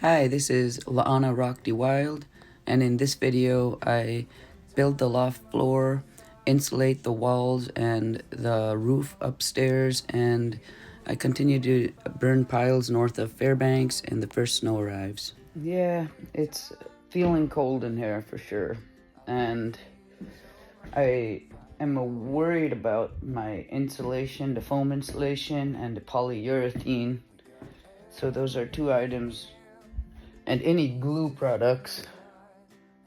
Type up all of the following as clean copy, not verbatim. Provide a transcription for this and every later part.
Hi, this is La'ana Rock De Wild, and in this video I build the loft floor, insulate the walls and the roof upstairs, and I continue to burn piles north of Fairbanks and the first snow arrives. Yeah, it's feeling cold in here for sure, and I am worried about my insulation, the foam insulation and the polyurethane. So those are two items. And any glue products,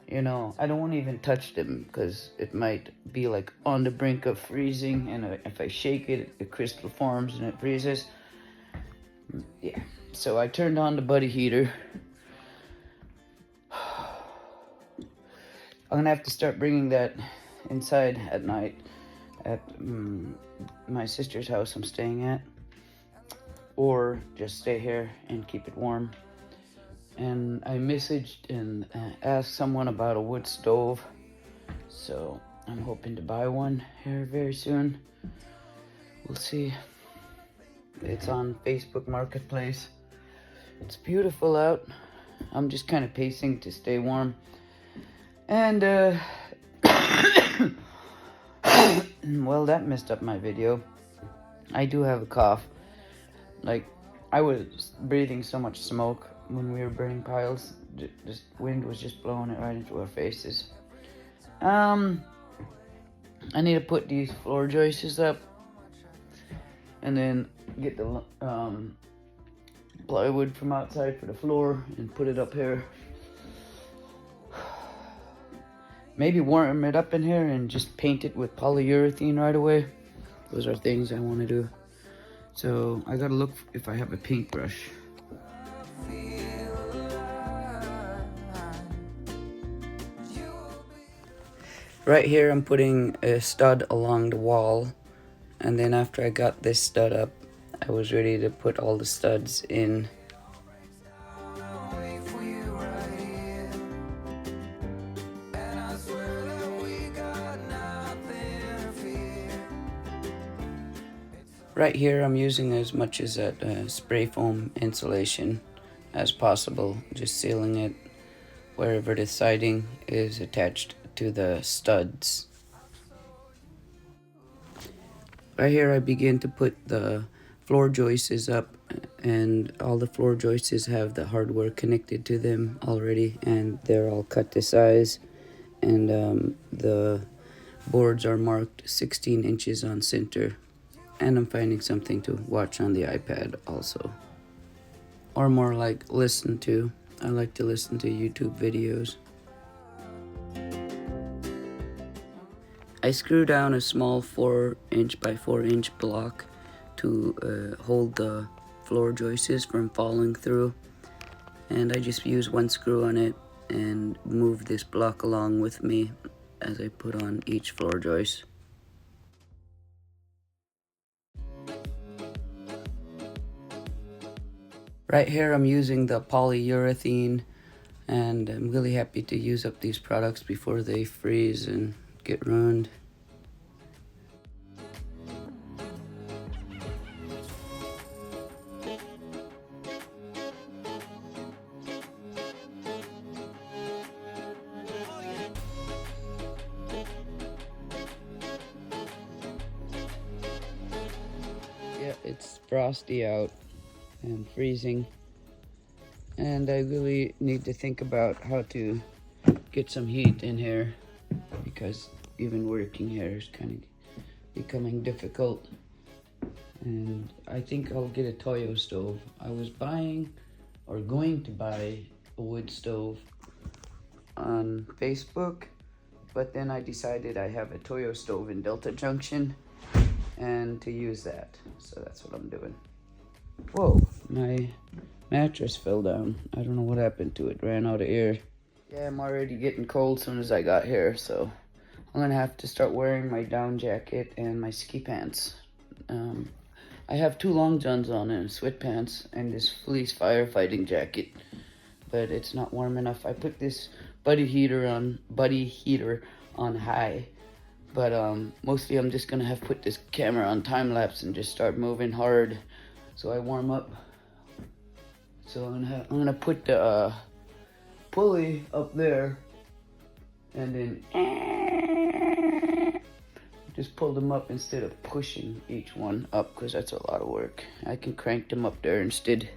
I don't want to even touch them because it might be like on the brink of freezing, and if I shake it, the crystal forms and it freezes. Yeah, so I turned on the buddy heater. I'm gonna have to start bringing that inside at night at my sister's house I'm staying at, or just stay here and keep it warm. And I messaged and asked someone about a wood stove, so I'm hoping to buy one here very soon. We'll see. It's on Facebook Marketplace. It's beautiful out. I'm just kind of pacing to stay warm. And well, that messed up my video. I do have a cough. Like, I was breathing so much smoke when we were burning piles. Just wind was just blowing it right into our faces. I need to put these floor joists up and then get the plywood from outside for the floor and put it up here. Maybe warm it up in here and just paint it with polyurethane right away. Those are things I want to do. So I gotta look if I have a paintbrush. Right here I'm putting a stud along the wall, and then after I got this stud up, I was ready to put all the studs in. Right here I'm using as much as that spray foam insulation as possible, just sealing it wherever the siding is attached to the studs. Right here I begin to put the floor joists up, and all the floor joists have the hardware connected to them already, and they're all cut to size, and the boards are marked 16 inches on center. And I'm finding something to watch on the iPad also. Or more like listen to. I like to listen to YouTube videos. I screw down a small 4" by 4" block to hold the floor joists from falling through. And I just use one screw on it and move this block along with me as I put on each floor joist. Right here I'm using the polyurethane, and I'm really happy to use up these products before they freeze and get ruined. Yeah, it's frosty out and freezing, and I really need to think about how to get some heat in here, because even working here is kind of becoming difficult. And I think I'll get a Toyo stove. I was buying or going to buy a wood stove on Facebook, but then I decided I have a Toyo stove in Delta Junction and to use that, so that's what I'm doing. Whoa, my mattress fell down. I don't know what happened to it. Ran out of air. Yeah, I'm already getting cold as soon as I got here, so I'm gonna have to start wearing my down jacket and my ski pants. I have two long johns on and sweatpants and this fleece firefighting jacket, but it's not warm enough. I put this buddy heater on high, but mostly I'm just gonna have to put this camera on time lapse and just start moving hard so I warm up. So I'm gonna put the pulley up there, and then just pull them up instead of pushing each one up, because that's a lot of work. I can crank them up there instead.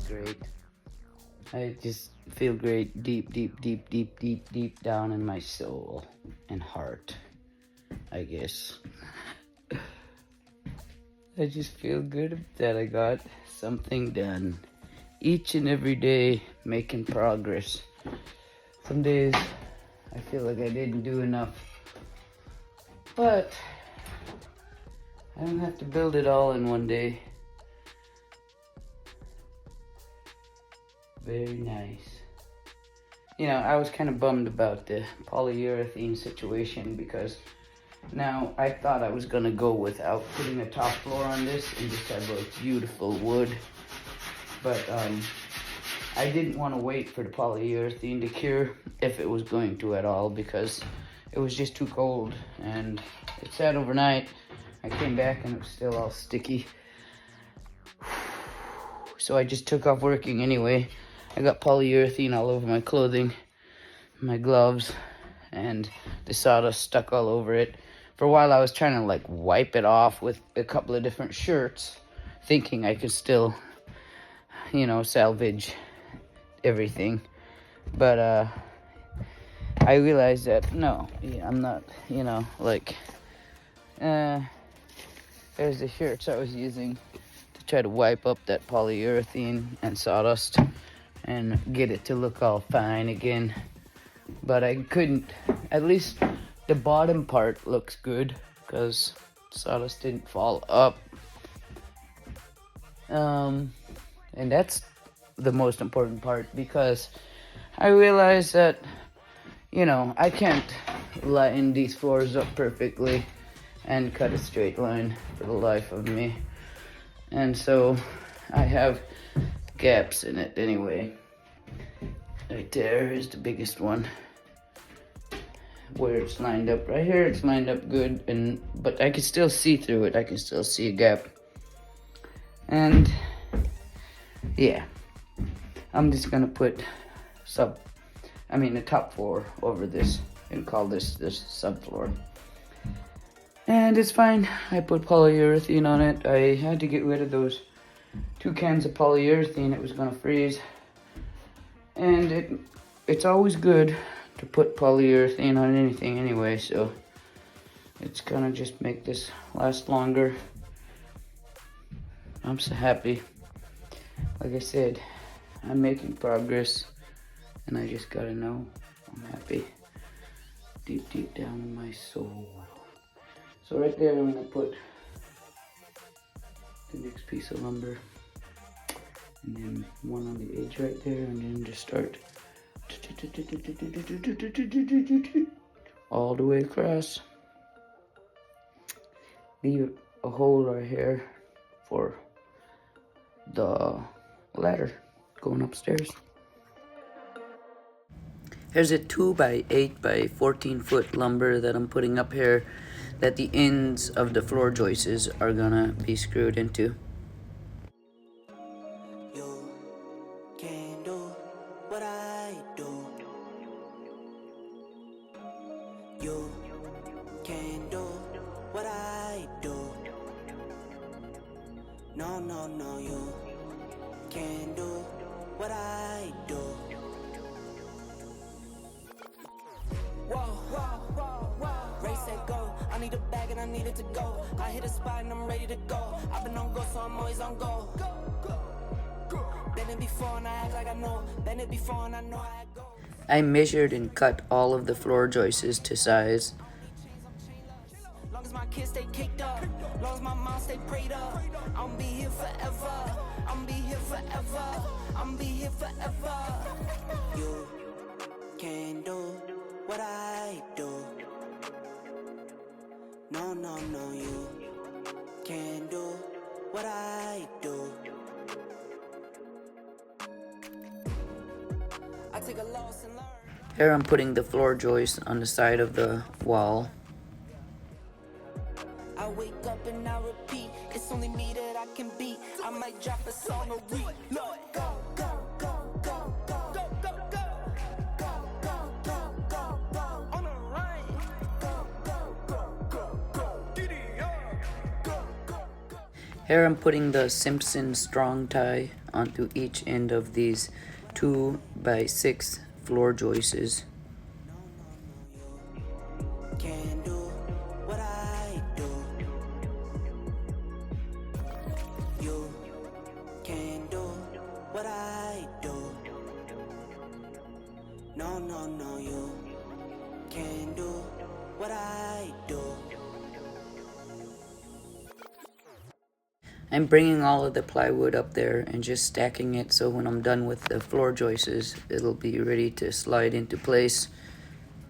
Great. I just feel great deep down in my soul and heart, I guess. I just feel good that I got something done. Each and every day making progress. Some days I feel like I didn't do enough, but I don't have to build it all in one day. Very nice. You know, I was kind of bummed about the polyurethane situation because now I thought I was gonna go without putting a top floor on this and just have like beautiful wood. But I didn't want to wait for the polyurethane to cure, if it was going to at all, because it was just too cold and it sat overnight. I came back and it was still all sticky. So I just took off working anyway. I got polyurethane all over my clothing, my gloves, and the sawdust stuck all over it. For a while I was trying to like wipe it off with a couple of different shirts, thinking I could still, you know, salvage everything. But I realized that no, I'm not, you know, like, there's the shirts I was using to try to wipe up that polyurethane and sawdust and get it to look all fine again. But I couldn't. At least the bottom part looks good because sawdust didn't fall up. And that's the most important part, because I realized that, you know, I can't line these floors up perfectly and cut a straight line for the life of me. And so I have gaps in it anyway. Right there is the biggest one, where it's lined up. Right here it's lined up good, but I can still see through it. I can still see a gap. And yeah, I'm just gonna put the top floor over this and call this subfloor. And it's fine. I put polyurethane on it. I had to get rid of those 2 cans of polyurethane. It was gonna freeze. And it's always good to put polyurethane on anything anyway, so it's gonna just make this last longer. I'm so happy. Like I said, I'm making progress, and I just gotta know I'm happy deep down in my soul. So right there, I'm gonna put the next piece of lumber, and then one on the edge right there, and then just start all the way across. Leave a hole right here for the ladder going upstairs. Here's a 2 by 8 by 14 foot lumber that I'm putting up here that the ends of the floor joists are gonna be screwed into. You can do what I do. You can do what I do. No, no, no, you can do what I do. Whoa, whoa, whoa, whoa. Race set go. I need a bag and I need it to go. I hit a spot and I'm ready to go. I've been on go, so I'm always on go. Been it before and I act like I know. Been it before and I know I go. I measured and cut all of the floor joists to size. Long as my kids stay kicked up, long as my mom stay prayed up, I'll be here forever. I'll be here forever. I'll be here forever. You can do what I do. No, no, no, you can do what I do. I take a loss and learn. Here I'm putting the floor joist on the side of the wall. I wake up and I repeat, it's only me that I can beat. I might drop a song or read. Look, go, go, go, go, go, go, go, go, go, go, go, go, go, on the run. Go, go, go, go, go, giddy up. Go, go, go. Here I'm putting the Simpson strong tie onto each end of these 2 by 6 floor joists. Can do what I do. You can do what I do. No, no, no, you can do what I do. I'm bringing all of the plywood up there and just stacking it so when I'm done with the floor joists, it'll be ready to slide into place.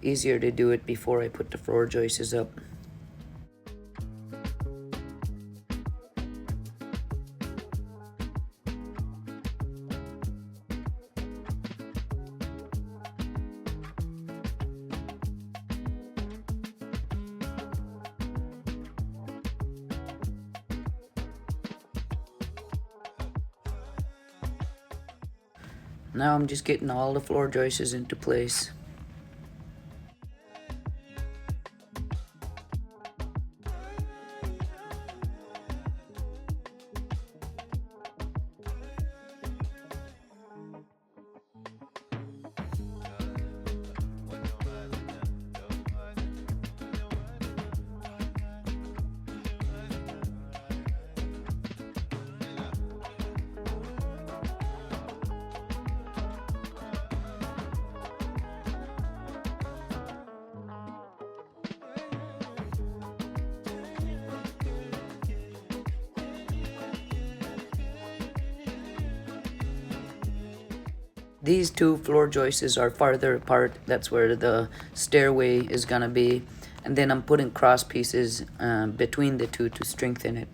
Easier to do it before I put the floor joists up. Now I'm just getting all the floor joists into place. These 2 floor joists are farther apart. That's where the stairway is gonna be. And then I'm putting cross pieces between the 2 to strengthen it.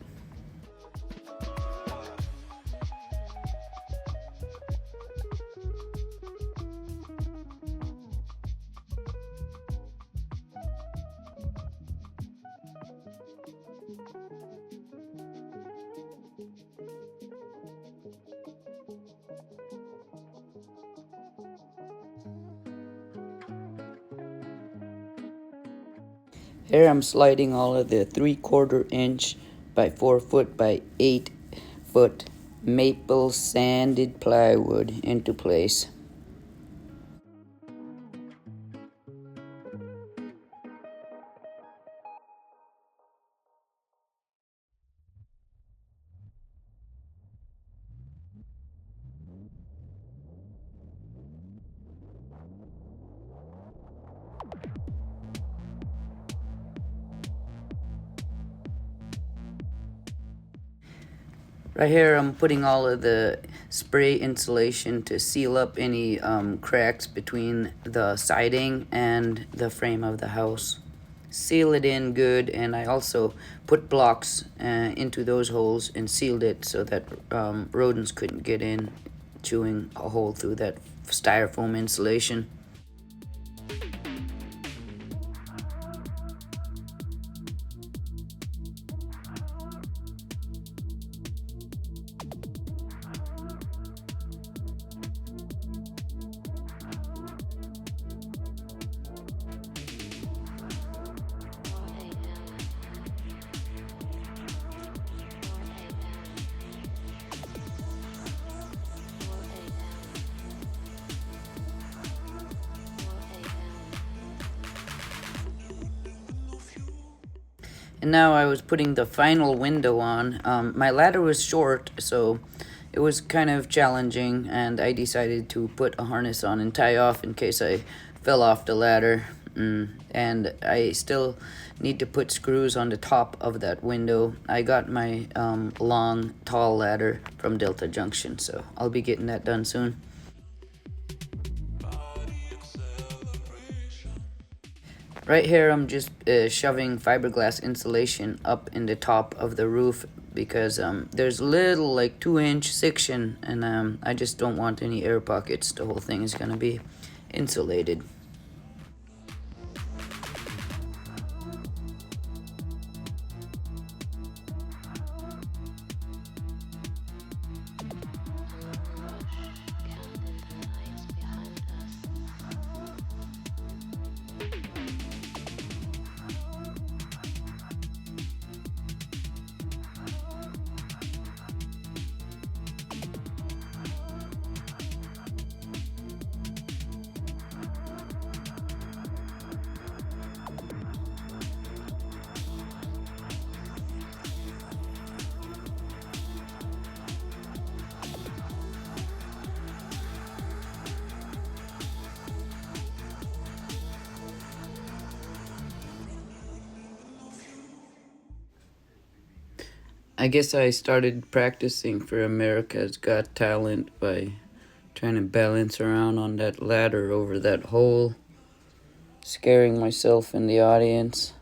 Here I'm sliding all of the 3/4 inch by 4 foot by 8 foot maple sanded plywood into place. Right here I'm putting all of the spray insulation to seal up any cracks between the siding and the frame of the house. Seal it in good, and I also put blocks into those holes and sealed it so that rodents couldn't get in, chewing a hole through that styrofoam insulation. And now I was putting the final window on. My ladder was short, so it was kind of challenging, and I decided to put a harness on and tie off in case I fell off the ladder. And I still need to put screws on the top of that window. I got my long, tall ladder from Delta Junction, so I'll be getting that done soon. Right here, I'm just shoving fiberglass insulation up in the top of the roof because there's little, like 2-inch section, and I just don't want any air pockets. The whole thing is gonna be insulated. I guess I started practicing for America's Got Talent by trying to balance around on that ladder over that hole, scaring myself in the audience.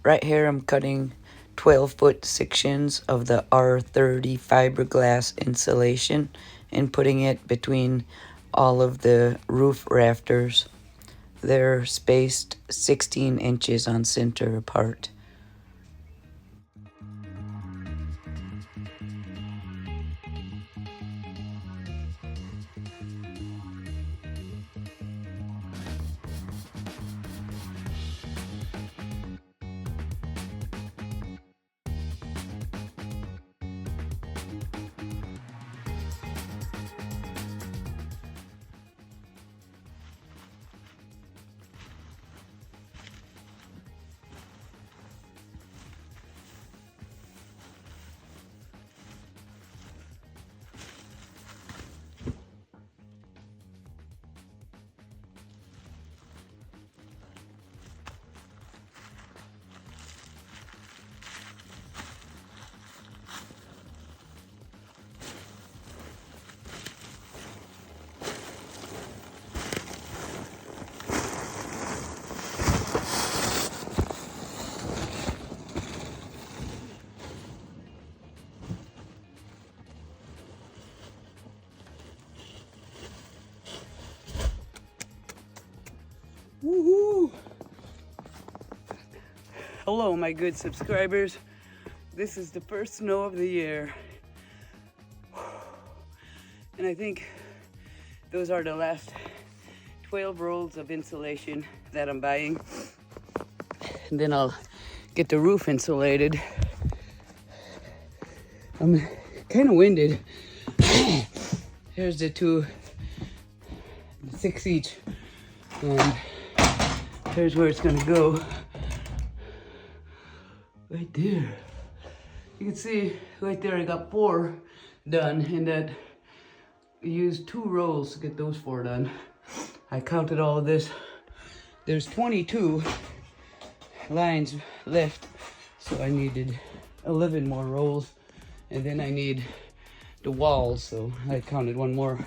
Right here I'm cutting 12-foot sections of the R30 fiberglass insulation and putting it between all of the roof rafters. They're spaced 16 inches on center apart. Woohoo! Hello, my good subscribers. This is the first snow of the year. And I think those are the last 12 rolls of insulation that I'm buying. And then I'll get the roof insulated. I'm kind of winded. Here's the two 6 each. And here's where it's gonna go. Right there. You can see right there I got 4 done, and that I used 2 rolls to get those 4 done. I counted all of this. There's 22 lines left, so I needed 11 more rolls, and then I need the walls, so I counted 1 more.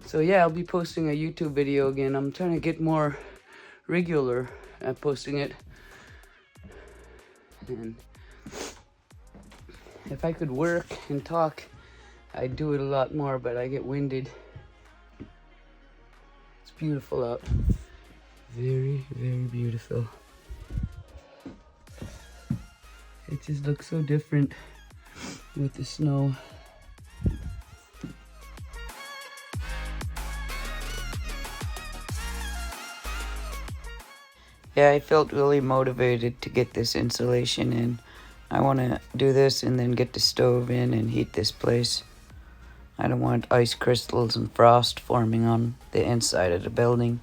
So yeah, I'll be posting a YouTube video again. I'm trying to get more regular at posting it. And if I could work and talk, I'd do it a lot more, but I get winded. It's beautiful out. Very, very beautiful. It just looks so different with the snow. Yeah, I felt really motivated to get this insulation in. I want to do this and then get the stove in and heat this place. I don't want ice crystals and frost forming on the inside of the building.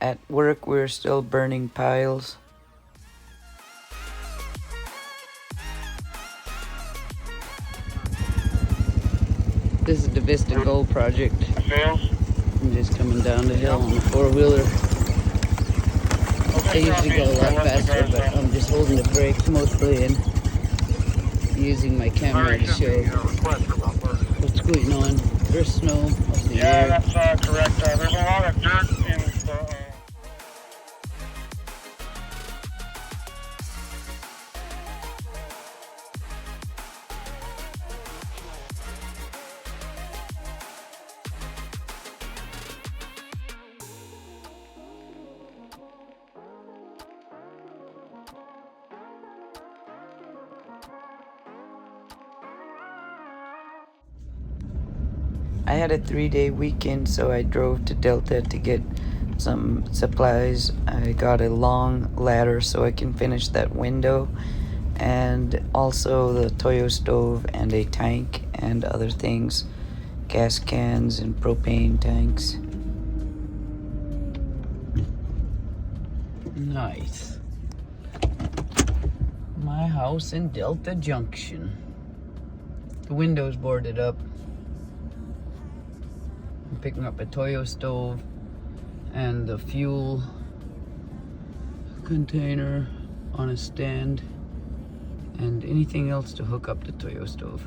At work, we're still burning piles. This is the Vista Gold project. I'm just coming down the hill on a 4-wheeler. I usually go a lot faster, but I'm just holding the brake mostly and using my camera to show what's going on. There's snow up the air. That's correct. There's a lot of dirt in the... I had a 3-day weekend, so I drove to Delta to get some supplies. I got a long ladder so I can finish that window, and also the Toyo stove and a tank and other things, gas cans and propane tanks. Nice. My house in Delta Junction. The window's boarded up. I'm picking up a Toyo stove and the fuel container on a stand and anything else to hook up the Toyo stove.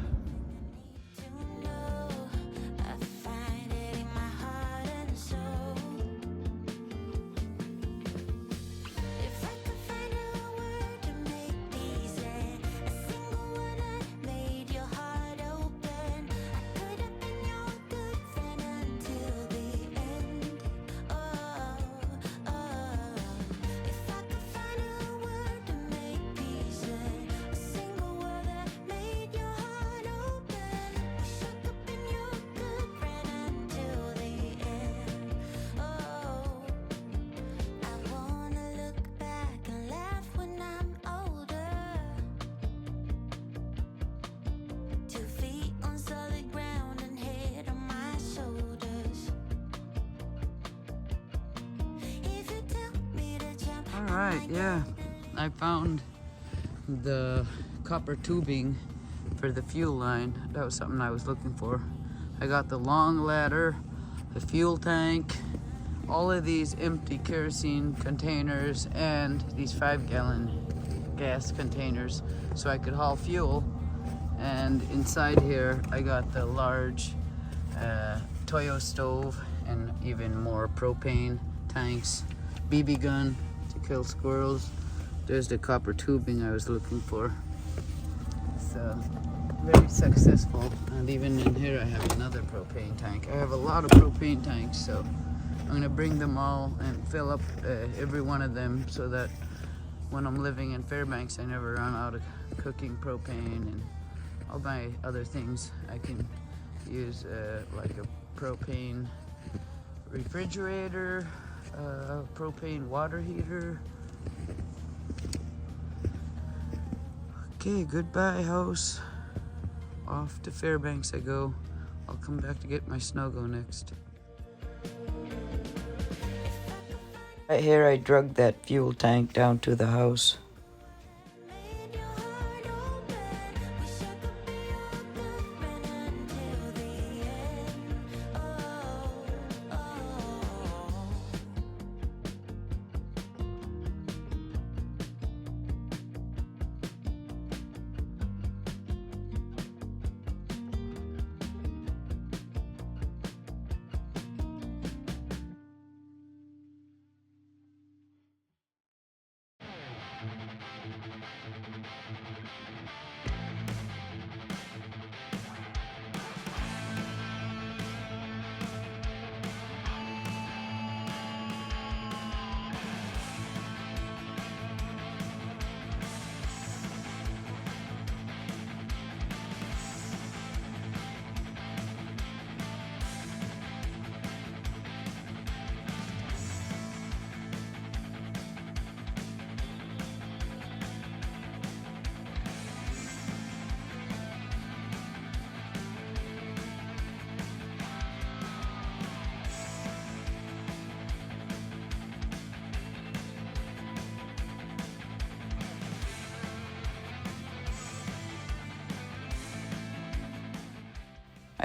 Alright, yeah, I found the copper tubing for the fuel line. That was something I was looking for. I got the long ladder, the fuel tank, all of these empty kerosene containers, and these 5-gallon gas containers so I could haul fuel. And inside here I got the large Toyo stove and even more propane tanks, BB gun to kill squirrels. There's the copper tubing I was looking for. It's very successful. And even in here I have another propane tank. I have a lot of propane tanks, so I'm gonna bring them all and fill up every one of them so that when I'm living in Fairbanks I never run out of cooking propane, and all my other things I can use like a propane refrigerator, propane water heater. Okay, goodbye house. Off to Fairbanks I go. I'll come back to get my Snuggo next. Right here I drug that fuel tank down to the house.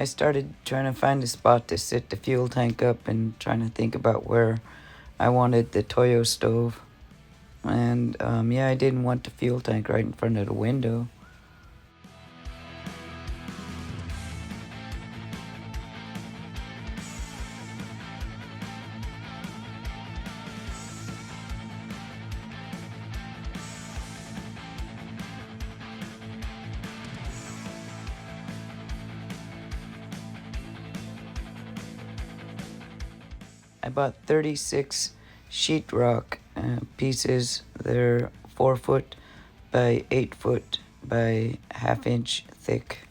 I started trying to find a spot to sit the fuel tank up and trying to think about where I wanted the Toyo stove. And yeah, I didn't want the fuel tank right in front of the window. I bought 36 sheetrock pieces. They're 4 foot by 8 foot by ½ inch thick.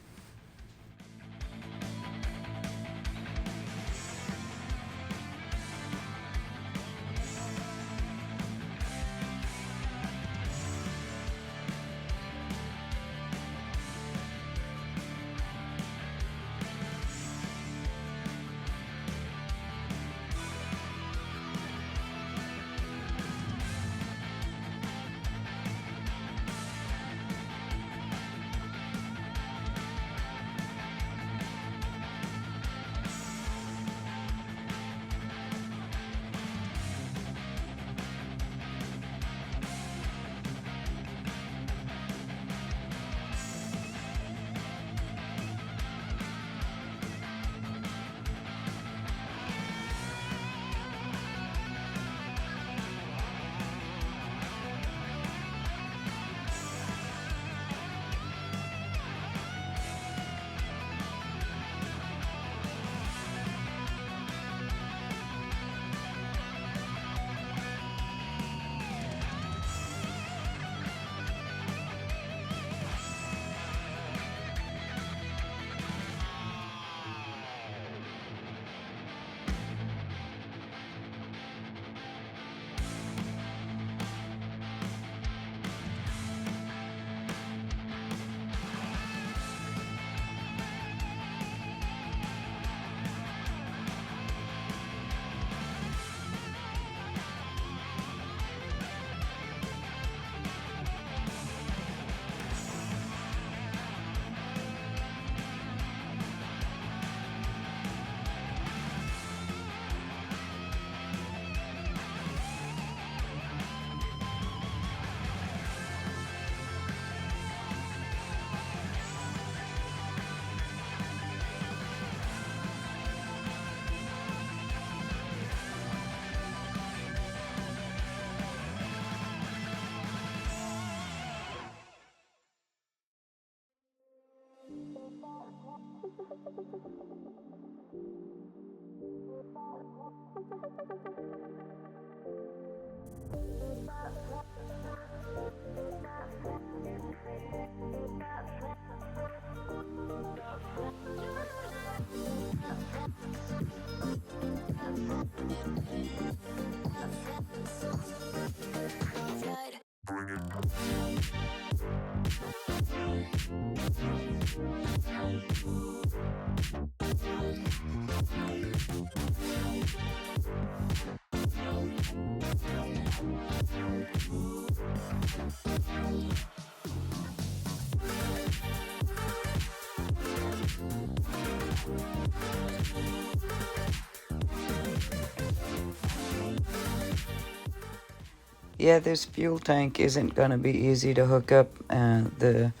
Yeah, this fuel tank isn't gonna be easy to hook up, and the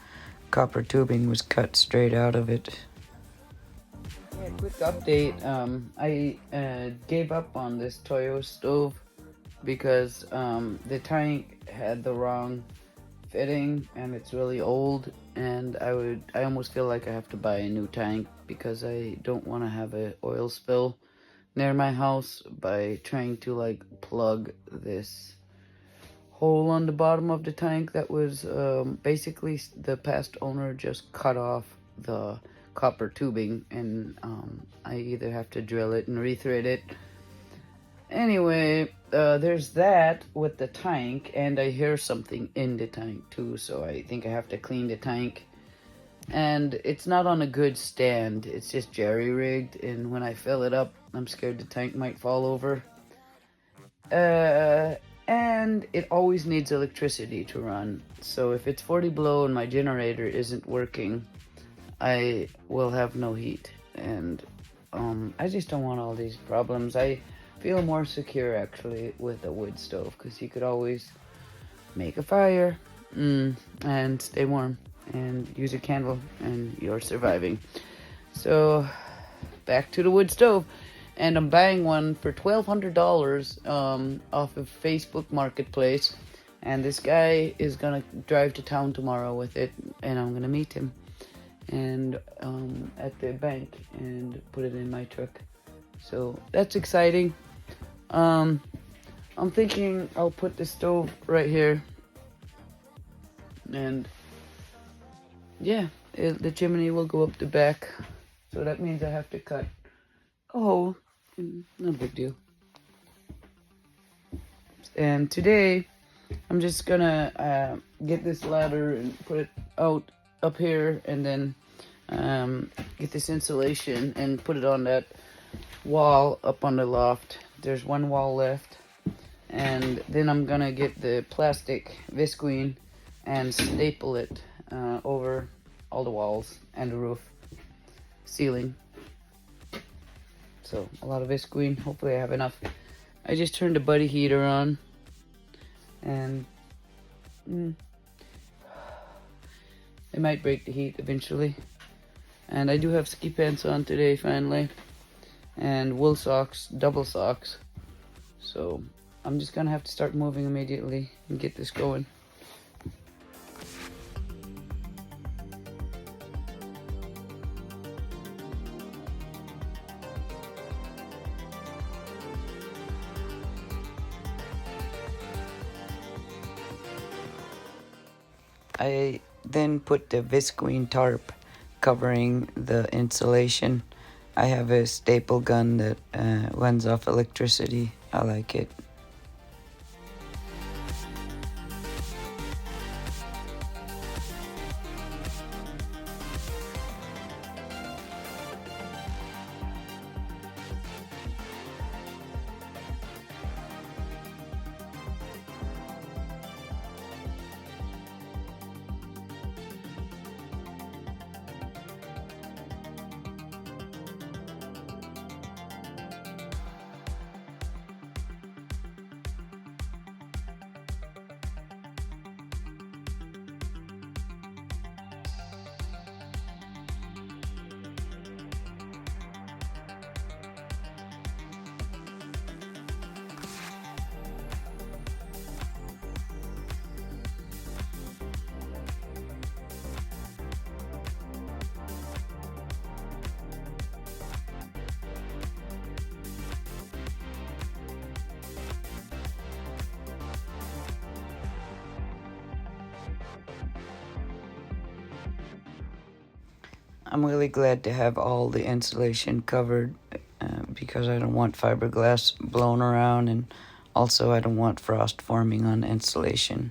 copper tubing was cut straight out of it. Yeah, quick update. I gave up on this Toyo stove because the tank had the wrong fitting and it's really old, and I almost feel like I have to buy a new tank because I don't want to have an oil spill near my house by trying to like plug this hole on the bottom of the tank that was basically the past owner just cut off the copper tubing, and I either have to drill it and rethread it. Anyway, there's that with the tank, and I hear something in the tank too, so I think I have to clean the tank. And it's not on a good stand, it's just jerry-rigged, and when I fill it up, I'm scared the tank might fall over. And it always needs electricity to run, so if it's 40 below and my generator isn't working, I will have no heat, and I just don't want all these problems. I feel more secure actually with a wood stove because you could always make a fire and stay warm and use a candle and you're surviving. So back to the wood stove, and I'm buying one for $1,200 off of Facebook Marketplace, and this guy is gonna drive to town tomorrow with it, and I'm gonna meet him and at the bank and put it in my truck. So that's exciting. I'm thinking I'll put the stove right here, and yeah, the chimney will go up the back, so that means I have to cut a hole. No big deal. And today I'm just gonna get this ladder and put it out up here, and then get this insulation and put it on that wall up on the loft. There's one wall left, and then I'm gonna get the plastic visqueen and staple it over all the walls and the roof ceiling. So a lot of visqueen. Hopefully I have enough. I just turned the buddy heater on, and it might break the heat eventually. And I do have ski pants on today finally, and wool socks, double socks. So I'm just gonna have to start moving immediately and get this going. I then put the visqueen tarp covering the insulation. I have a staple gun that runs off electricity. I like it. I'm really glad to have all the insulation covered because I don't want fiberglass blown around, and also I don't want frost forming on insulation.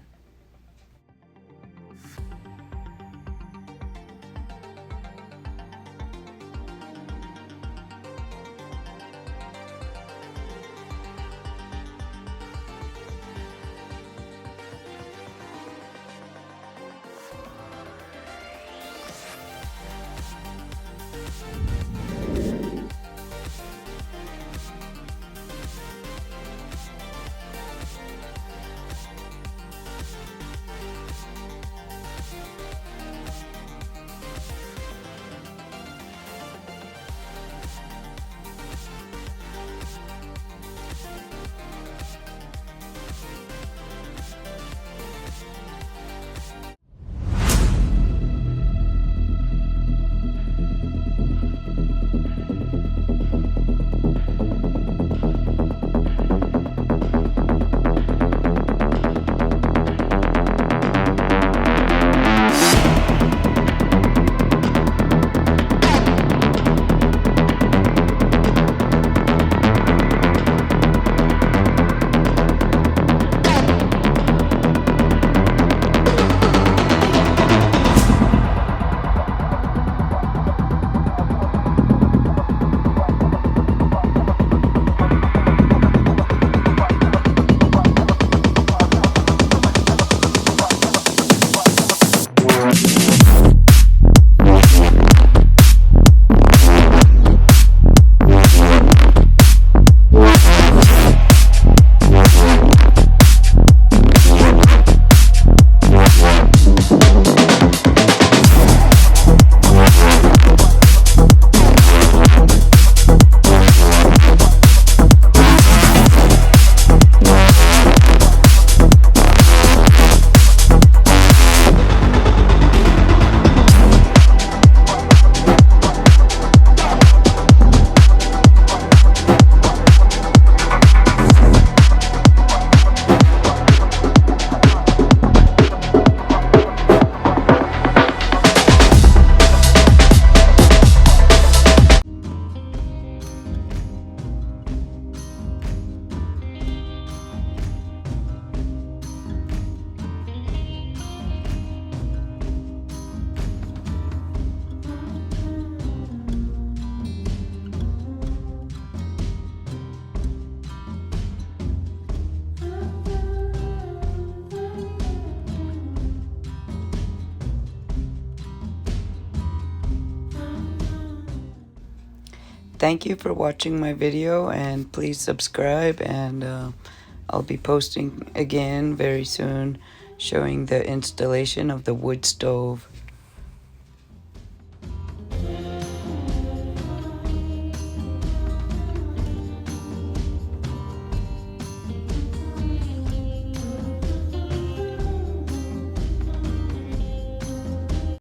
Thank you for watching my video, and please subscribe, and I'll be posting again very soon showing the installation of the wood stove.